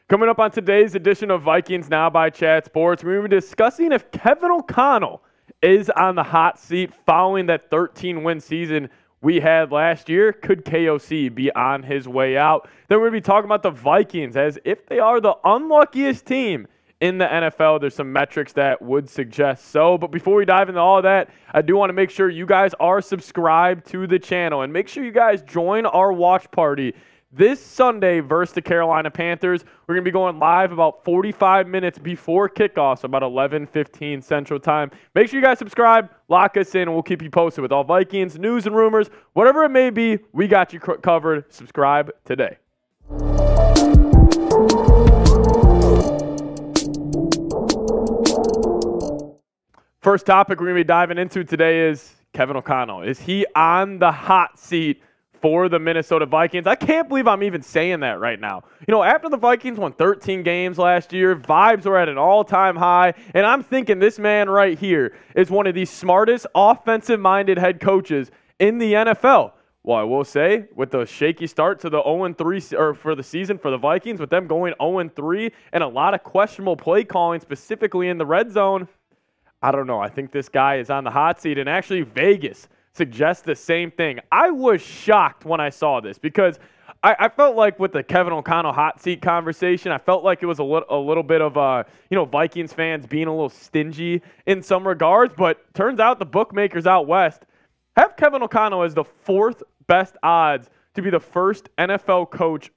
Coming up on today's edition of Vikings Now by Chat Sports, we're going to be discussing if Kevin O'Connell is on the hot seat following that 13-win season we had last year. Could KOC be on his way out? Then we're going to be talking about the Vikings as if they are the unluckiest team in the NFL. There's some metrics that would suggest so. But before we dive into all of that, I do want to make sure you guys are subscribed to the channel. And make sure you guys join our watch party this Sunday versus the Carolina Panthers. We're going to be going live about 45 minutes before kickoff, so about 11:15 Central Time. Make sure you guys subscribe, lock us in, and we'll keep you posted with all Vikings news and rumors. Whatever it may be, we got you covered. Subscribe today. First topic we're going to be diving into today is Kevin O'Connell. Is he on the hot seat for the Minnesota Vikings? I can't believe I'm even saying that right now. You know, after the Vikings won 13 games last year, vibes were at an all-time high, and I'm thinking this man right here is one of the smartest offensive-minded head coaches in the NFL. Well, I will say, with the shaky start to the 0-3 or for the season for the Vikings, with them going 0-3 and a lot of questionable play calling, specifically in the red zone, I don't know. I think this guy is on the hot seat, and actually Vegas suggests the same thing. I was shocked when I saw this because I felt like with the Kevin O'Connell hot seat conversation, I felt like it was a little bit of Vikings fans being a little stingy in some regards. But turns out the bookmakers out west have Kevin O'Connell as the fourth best odds to be the first NFL coach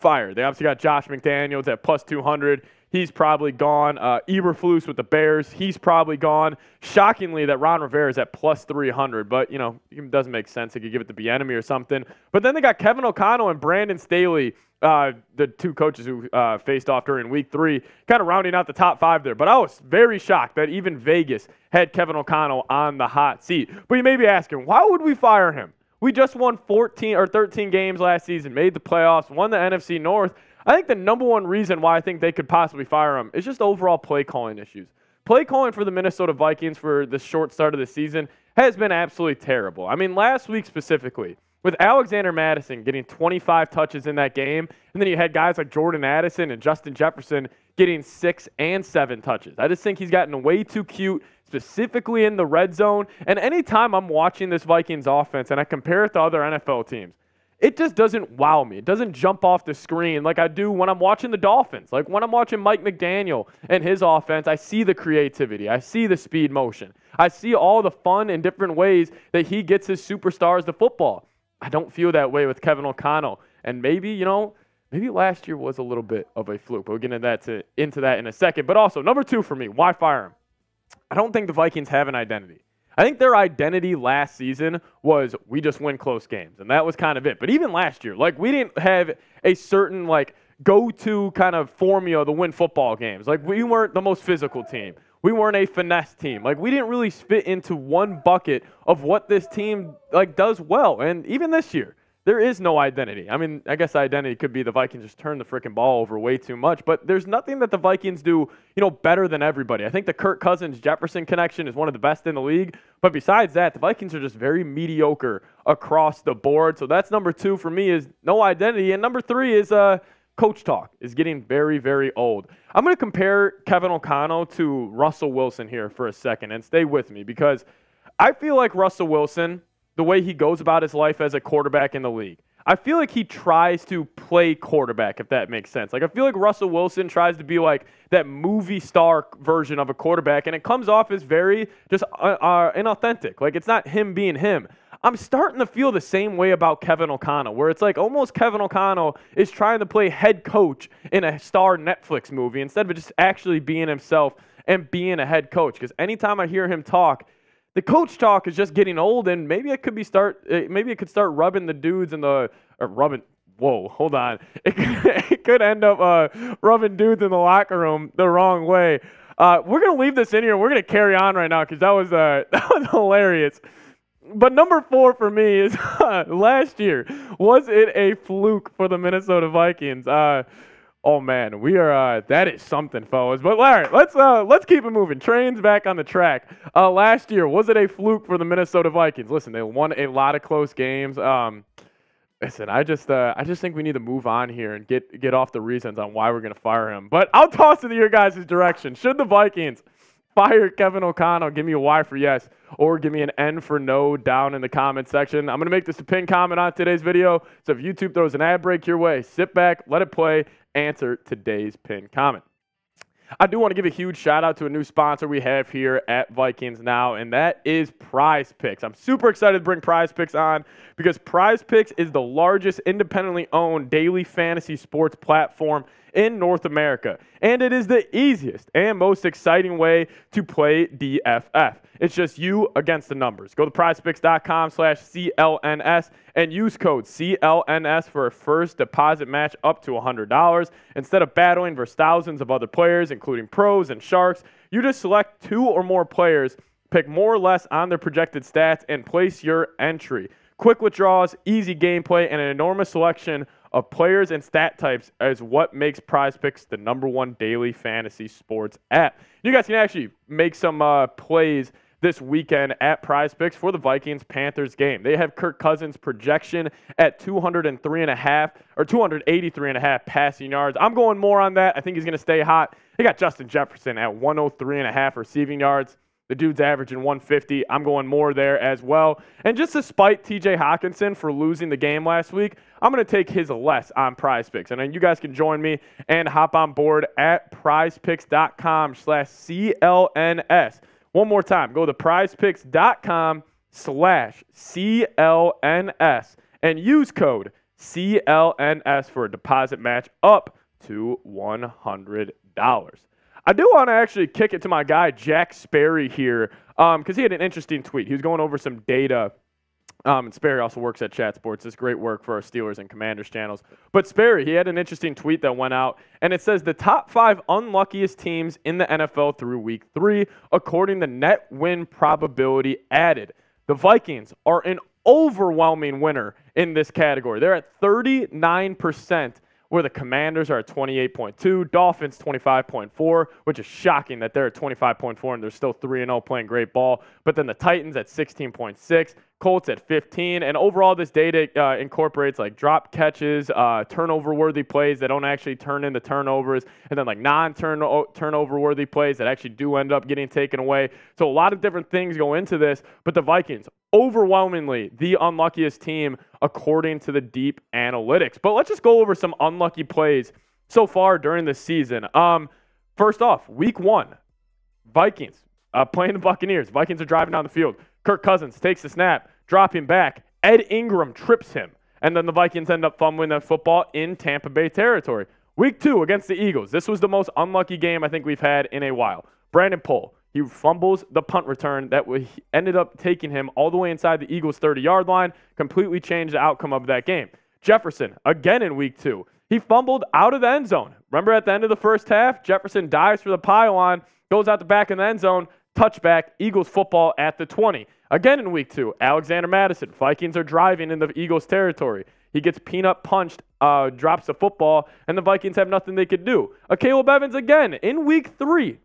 fired. They obviously got Josh McDaniels at plus 200. He's probably gone. Eberflus with the Bears, he's probably gone. Shockingly, that Ron Rivera is at plus 300, but, you know, it doesn't make sense. They could give it to Bieniemy or something. But then they got Kevin O'Connell and Brandon Staley, the two coaches who faced off during week 3, kind of rounding out the top 5 there. But I was very shocked that even Vegas had Kevin O'Connell on the hot seat. But you may be asking, why would we fire him? We just won 14 or 13 games last season, made the playoffs, won the NFC North. I think the number one reason why I think they could possibly fire him is just overall play calling issues. Play calling for the Minnesota Vikings for the short start of the season has been absolutely terrible. I mean, last week specifically, with Alexander Mattison getting 25 touches in that game, and then you had guys like Jordan Addison and Justin Jefferson getting 6 and 7 touches. I just think he's gotten way too cute, specifically in the red zone. And anytime I'm watching this Vikings offense and I compare it to other NFL teams, it just doesn't wow me. It doesn't jump off the screen like I do when I'm watching the Dolphins. Like when I'm watching Mike McDaniel and his offense, I see the creativity. I see the speed motion. I see all the fun and different ways that he gets his superstars to football. I don't feel that way with Kevin O'Connell. And maybe last year was a little bit of a fluke. But we'll get into that in a second. But also, number 2 for me, why fire him? I don't think the Vikings have an identity. I think their identity last season was we just win close games, and that was kind of it. But even last year, like we didn't have a certain like go-to kind of formula to win football games. Like we weren't the most physical team. We weren't a finesse team. Like we didn't really fit into one bucket of what this team like does well. And even this year, there is no identity. I mean, I guess identity could be the Vikings just turn the freaking ball over way too much, but there's nothing that the Vikings do, better than everybody. I think the Kirk Cousins-Jefferson connection is one of the best in the league, but besides that, the Vikings are just very mediocre across the board. So that's number 2 for me is no identity, and number 3 is coach talk is getting very, very old. I'm going to compare Kevin O'Connell to Russell Wilson here for a second, and stay with me because I feel like Russell Wilson, the way he goes about his life as a quarterback in the league, I feel like he tries to play quarterback, if that makes sense. Like, I feel like Russell Wilson tries to be like that movie star version of a quarterback, and it comes off as very just inauthentic. Like, it's not him being him. I'm starting to feel the same way about Kevin O'Connell, where it's like almost Kevin O'Connell is trying to play head coach in a star Netflix movie instead of just actually being himself and being a head coach. Because anytime I hear him talk, the coach talk is just getting old, and maybe it could start rubbing the dudes in the rubbing. Whoa, hold on. It could end up rubbing dudes in the locker room the wrong way. We're gonna leave this in here. We're gonna carry on right now because that was hilarious. But number 4 for me is last year. Was it a fluke for the Minnesota Vikings? Oh man, we are. That is something, fellas. But all right, let's keep it moving. Train's back on the track. Last year, was it a fluke for the Minnesota Vikings? Listen, they won a lot of close games. Listen, I just think we need to move on here and get off the reasons on why we're going to fire him. But I'll toss it in your guys' direction. Should the Vikings fire Kevin O'Connell? Give me a Y for yes, or give me an N for no down in the comment section. I'm going to make this a pinned comment on today's video. So if YouTube throws an ad break your way, sit back, let it play, answer today's pinned comment. I do want to give a huge shout out to a new sponsor we have here at Vikings Now, and that is Prize Picks. I'm super excited to bring Prize Picks on because Prize Picks is the largest independently owned daily fantasy sports platform in North America, and it is the easiest and most exciting way to play DFF. It's just you against the numbers. Go to prizepicks.com/CLNS and use code CLNS for a first deposit match up to $100. Instead of battling versus thousands of other players, including pros and sharks, you just select 2 or more players, pick more or less on their projected stats, and place your entry. Quick withdrawals, easy gameplay, and an enormous selection of players and stat types is what makes Prize Picks the #1 daily fantasy sports app. You guys can actually make some plays this weekend at Prize Picks for the Vikings-Panthers game. They have Kirk Cousins' projection at 203.5 or 283.5 passing yards. I'm going more on that. I think he's going to stay hot. They got Justin Jefferson at 103.5 receiving yards. The dude's averaging 150. I'm going more there as well. And just to spite TJ Hawkinson for losing the game last week, I'm going to take his less on Prize Picks. And then you guys can join me and hop on board at prizepicks.com/CLNS. One more time, go to prizepicks.com/CLNS and use code CLNS for a deposit match up to $100. I do want to actually kick it to my guy, Jack Sperry here, because he had an interesting tweet. He was going over some data, and Sperry also works at Chat Sports. It's great work for our Steelers and Commanders channels. But Sperry, he had an interesting tweet that went out, and it says the top 5 unluckiest teams in the NFL through Week 3, according to net win probability added. The Vikings are an overwhelming winner in this category. They're at 39%. Where the Commanders are at 28.2, Dolphins 25.4, which is shocking that they're at 25.4 and they're still 3-0 playing great ball. But then the Titans at 16.6, Colts at 15, and overall this data incorporates like drop catches, turnover-worthy plays that don't actually turn into turnovers, and then like non-turnover-worthy plays that actually do end up getting taken away. So a lot of different things go into this, but the Vikings, overwhelmingly the unluckiest team according to the deep analytics. But let's just go over some unlucky plays so far during the season. First off, Week 1, Vikings playing the Buccaneers. Vikings are driving down the field. Kirk Cousins takes the snap, dropping back. Ed Ingram trips him, and then the Vikings end up fumbling that football in Tampa Bay territory. Week 2 against the Eagles. This was the most unlucky game I think we've had in a while. Brandon Pohl, he fumbles the punt return that ended up taking him all the way inside the Eagles' 30-yard line, completely changed the outcome of that game. Jefferson, again in Week 2, he fumbled out of the end zone. Remember at the end of the first half, Jefferson dives for the pylon, goes out the back of the end zone, touchback, Eagles football at the 20. Again in Week 2, Alexander Mattison, Vikings are driving in the Eagles' territory. He gets peanut punched, drops the football, and the Vikings have nothing they could do. Caleb Evans again in Week 3.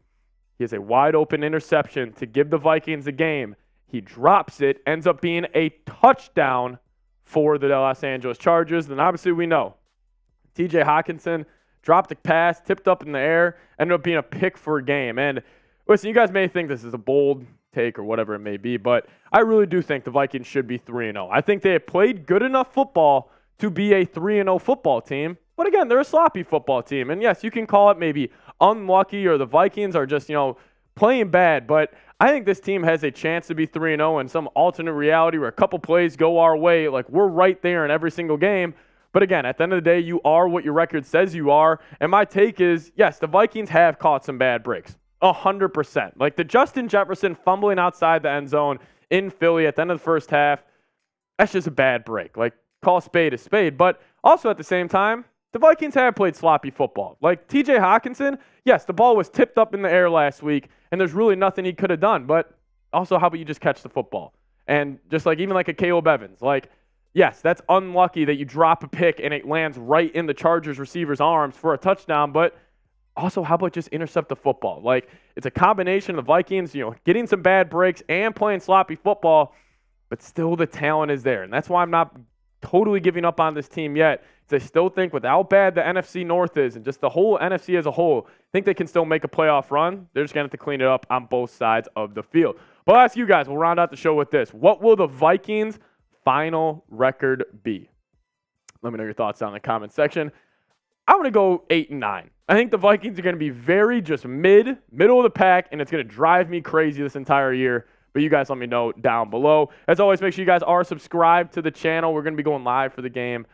He has a wide open interception to give the Vikings the game. He drops it, ends up being a touchdown for the Los Angeles Chargers. Then obviously we know TJ Hawkinson dropped a pass, tipped up in the air, ended up being a pick for a game. And listen, you guys may think this is a bold take or whatever it may be, but I really do think the Vikings should be 3-0. I think they have played good enough football to be a 3-0 football team. But again, they're a sloppy football team. And yes, you can call it maybe unlucky or the Vikings are just, playing bad. But I think this team has a chance to be 3-0 in some alternate reality where a couple plays go our way. Like, we're right there in every single game. But again, at the end of the day, you are what your record says you are. And my take is, yes, the Vikings have caught some bad breaks. 100%. Like the Justin Jefferson fumbling outside the end zone in Philly at the end of the first half, that's just a bad break. Like, call a spade a spade. But also at the same time, the Vikings have played sloppy football. Like TJ Hawkinson, yes, the ball was tipped up in the air last week, and there's really nothing he could have done. But also, how about you just catch the football? And just like even like a Caleb Evans, like, yes, that's unlucky that you drop a pick and it lands right in the Chargers receiver's arms for a touchdown, but also, how about just intercept the football? Like, it's a combination of the Vikings, getting some bad breaks and playing sloppy football, but still the talent is there. And that's why I'm not totally giving up on this team yet. I still think with how bad the NFC North is and just the whole NFC as a whole, I think they can still make a playoff run. They're just going to have to clean it up on both sides of the field. But I'll ask you guys, we'll round out the show with this. What will the Vikings' final record be? Let me know your thoughts down in the comment section. I'm going to go 8-9. I think the Vikings are going to be very just middle of the pack, and it's going to drive me crazy this entire year. But you guys let me know down below. As always, make sure you guys are subscribed to the channel. We're going to be going live for the game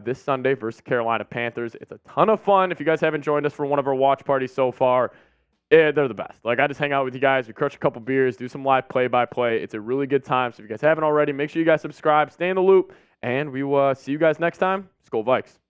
this Sunday versus Carolina Panthers. It's a ton of fun. If you guys haven't joined us for one of our watch parties so far, they're the best. Like, I just hang out with you guys. We crush a couple beers, do some live play-by-play. It's a really good time. So if you guys haven't already, make sure you guys subscribe, stay in the loop, and we will see you guys next time. Skol Vikes.